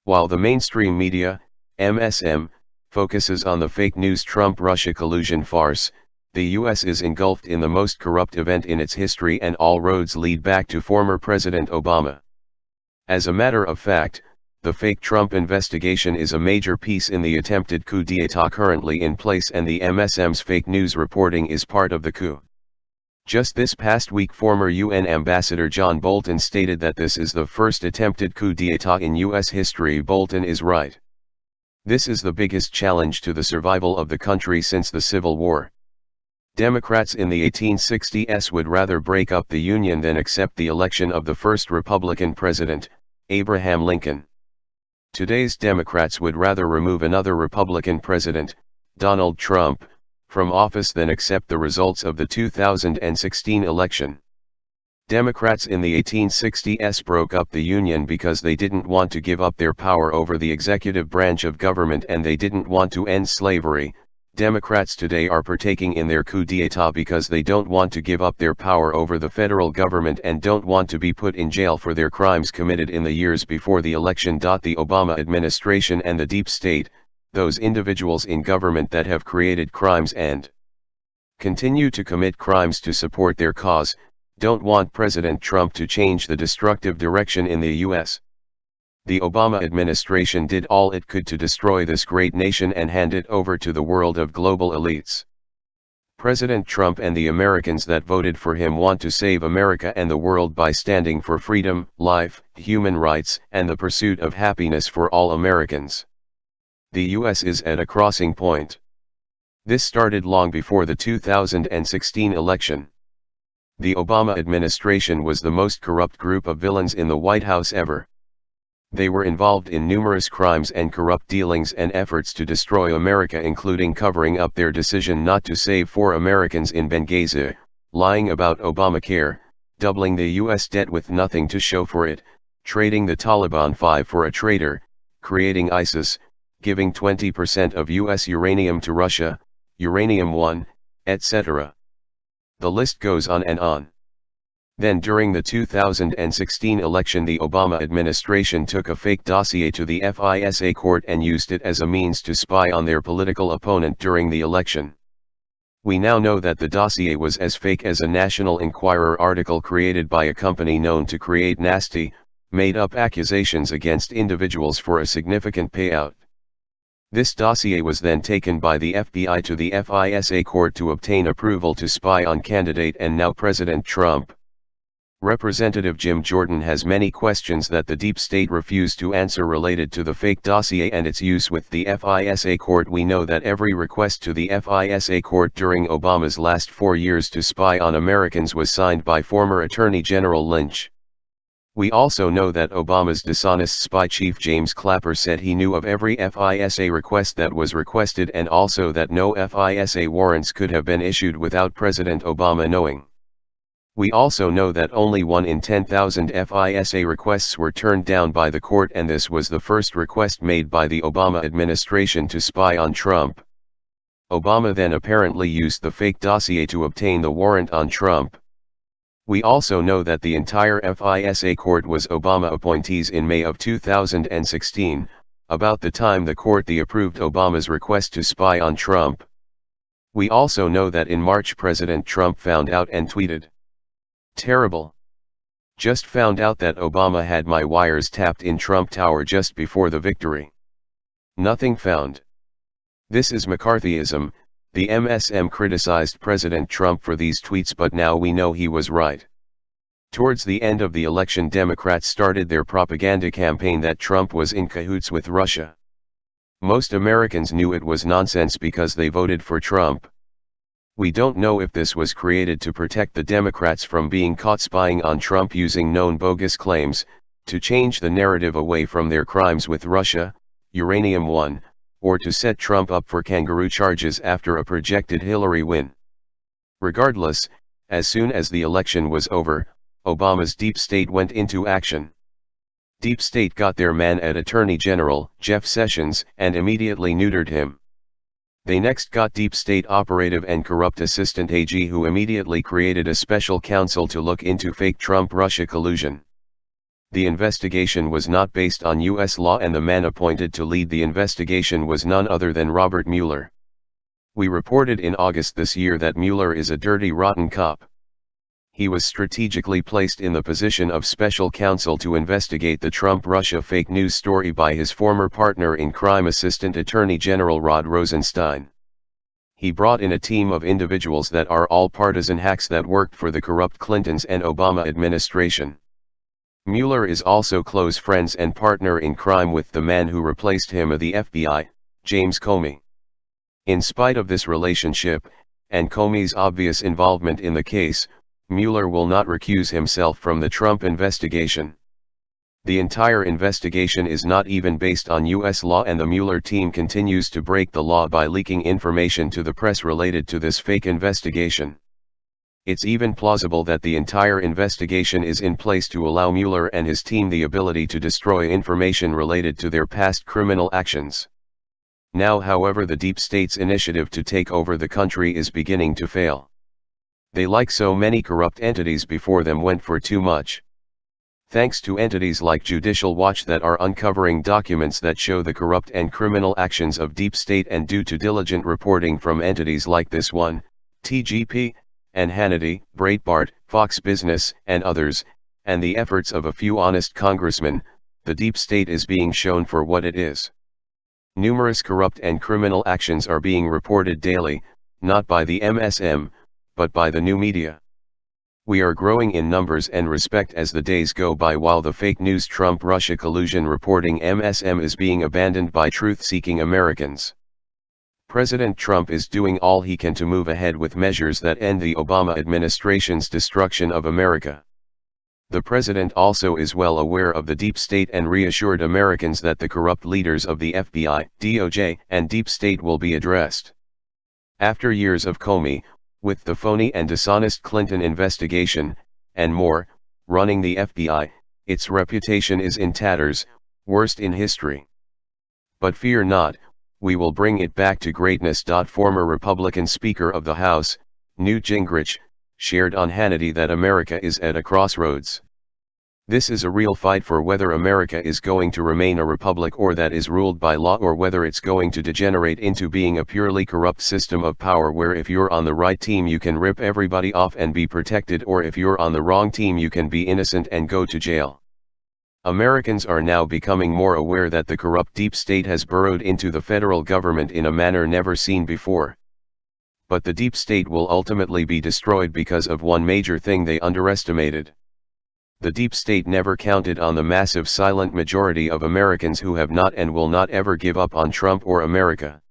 While the mainstream media, MSM, focuses on the fake news Trump-Russia collusion farce, the U.S. is engulfed in the most corrupt event in its history, and all roads lead back to former President Obama. As a matter of fact, the fake Trump investigation is a major piece in the attempted coup d'état currently in place, and the MSM's fake news reporting is part of the coup. Just this past week, former UN Ambassador John Bolton stated that this is the first attempted coup d'état in U.S. history. Bolton is right. This is the biggest challenge to the survival of the country since the Civil War. Democrats in the 1860s would rather break up the Union than accept the election of the first Republican president, Abraham Lincoln. Today's Democrats would rather remove another Republican president, Donald Trump, from office than accept the results of the 2016 election. Democrats in the 1860s broke up the Union because they didn't want to give up their power over the executive branch of government, and they didn't want to end slavery. Democrats today are partaking in their coup d'état because they don't want to give up their power over the federal government and don't want to be put in jail for their crimes committed in the years before the election. The Obama administration and the deep state, those individuals in government that have created crimes and continue to commit crimes to support their cause, don't want President Trump to change the destructive direction in the U.S. The Obama administration did all it could to destroy this great nation and hand it over to the world of global elites. President Trump and the Americans that voted for him want to save America and the world by standing for freedom, life, human rights, and the pursuit of happiness for all Americans. The U.S. is at a crossing point. This started long before the 2016 election. The Obama administration was the most corrupt group of villains in the White House ever. They were involved in numerous crimes and corrupt dealings and efforts to destroy America, including covering up their decision not to save 4 Americans in Benghazi, lying about Obamacare, doubling the U.S. debt with nothing to show for it, trading the Taliban 5 for a traitor, creating ISIS, giving 20% of U.S. uranium to Russia, Uranium One, etc. The list goes on and on. Then during the 2016 election, the Obama administration took a fake dossier to the FISA court and used it as a means to spy on their political opponent during the election. We now know that the dossier was as fake as a National Enquirer article created by a company known to create nasty, made-up accusations against individuals for a significant payout. This dossier was then taken by the FBI to the FISA court to obtain approval to spy on candidate and now President Trump. Representative Jim Jordan has many questions that the deep state refused to answer related to the fake dossier and its use with the FISA court. We know that every request to the FISA court during Obama's last 4 years to spy on Americans was signed by former Attorney General Lynch. We also know that Obama's dishonest spy chief James Clapper said he knew of every FISA request that was requested, and also that no FISA warrants could have been issued without President Obama knowing. We also know that only 1 in 10,000 FISA requests were turned down by the court, and this was the first request made by the Obama administration to spy on Trump. Obama then apparently used the fake dossier to obtain the warrant on Trump. We also know that the entire FISA court was Obama appointees in May of 2016, about the time the court approved Obama's request to spy on Trump. We also know that in March President Trump found out and tweeted, "Terrible. Just found out that Obama had my wires tapped in Trump Tower just before the victory. Nothing found." This is McCarthyism. The MSM criticized President Trump for these tweets, but now we know he was right. Towards the end of the election, Democrats started their propaganda campaign that Trump was in cahoots with Russia. Most Americans knew it was nonsense because they voted for Trump. We don't know if this was created to protect the Democrats from being caught spying on Trump using known bogus claims, to change the narrative away from their crimes with Russia, Uranium One, or to set Trump up for kangaroo charges after a projected Hillary win. Regardless, as soon as the election was over, Obama's deep state went into action. Deep state got their man at Attorney General Jeff Sessions and immediately neutered him. They next got deep state operative and corrupt assistant AG, who immediately created a special counsel to look into fake Trump-Russia collusion. The investigation was not based on U.S. law, and the man appointed to lead the investigation was none other than Robert Mueller. We reported in August this year that Mueller is a dirty, rotten cop. He was strategically placed in the position of special counsel to investigate the Trump-Russia fake news story by his former partner in crime, Assistant Attorney General Rod Rosenstein. He brought in a team of individuals that are all partisan hacks that worked for the corrupt Clintons and Obama administration. Mueller is also close friends and partner in crime with the man who replaced him of the FBI, James Comey. In spite of this relationship, and Comey's obvious involvement in the case, Mueller will not recuse himself from the Trump investigation. The entire investigation is not even based on U.S. law, and the Mueller team continues to break the law by leaking information to the press related to this fake investigation. It's even plausible that the entire investigation is in place to allow Mueller and his team the ability to destroy information related to their past criminal actions. Now, however, the deep state's initiative to take over the country is beginning to fail. They, like so many corrupt entities before them, went for too much. Thanks to entities like Judicial Watch that are uncovering documents that show the corrupt and criminal actions of deep state, and due to diligent reporting from entities like this one, TGP, and Hannity, Breitbart, Fox Business, and others, and the efforts of a few honest congressmen, the deep state is being shown for what it is. Numerous corrupt and criminal actions are being reported daily, not by the MSM, but by the new media. We are growing in numbers and respect as the days go by, while the fake news Trump-Russia collusion reporting MSM is being abandoned by truth-seeking Americans. President Trump is doing all he can to move ahead with measures that end the Obama administration's destruction of America. The president also is well aware of the deep state and reassured Americans that the corrupt leaders of the FBI, DOJ, and deep state will be addressed. After years of Comey, with the phony and dishonest Clinton investigation, and more, running the FBI, its reputation is in tatters, worst in history. But fear not, we will bring it back to greatness. Former Republican Speaker of the House, Newt Gingrich, shared on Hannity that America is at a crossroads. This is a real fight for whether America is going to remain a republic or that is ruled by law, or whether it's going to degenerate into being a purely corrupt system of power where if you're on the right team you can rip everybody off and be protected, or if you're on the wrong team you can be innocent and go to jail. Americans are now becoming more aware that the corrupt deep state has burrowed into the federal government in a manner never seen before. But the deep state will ultimately be destroyed because of one major thing they underestimated. The deep state never counted on the massive silent majority of Americans who have not and will not ever give up on Trump or America.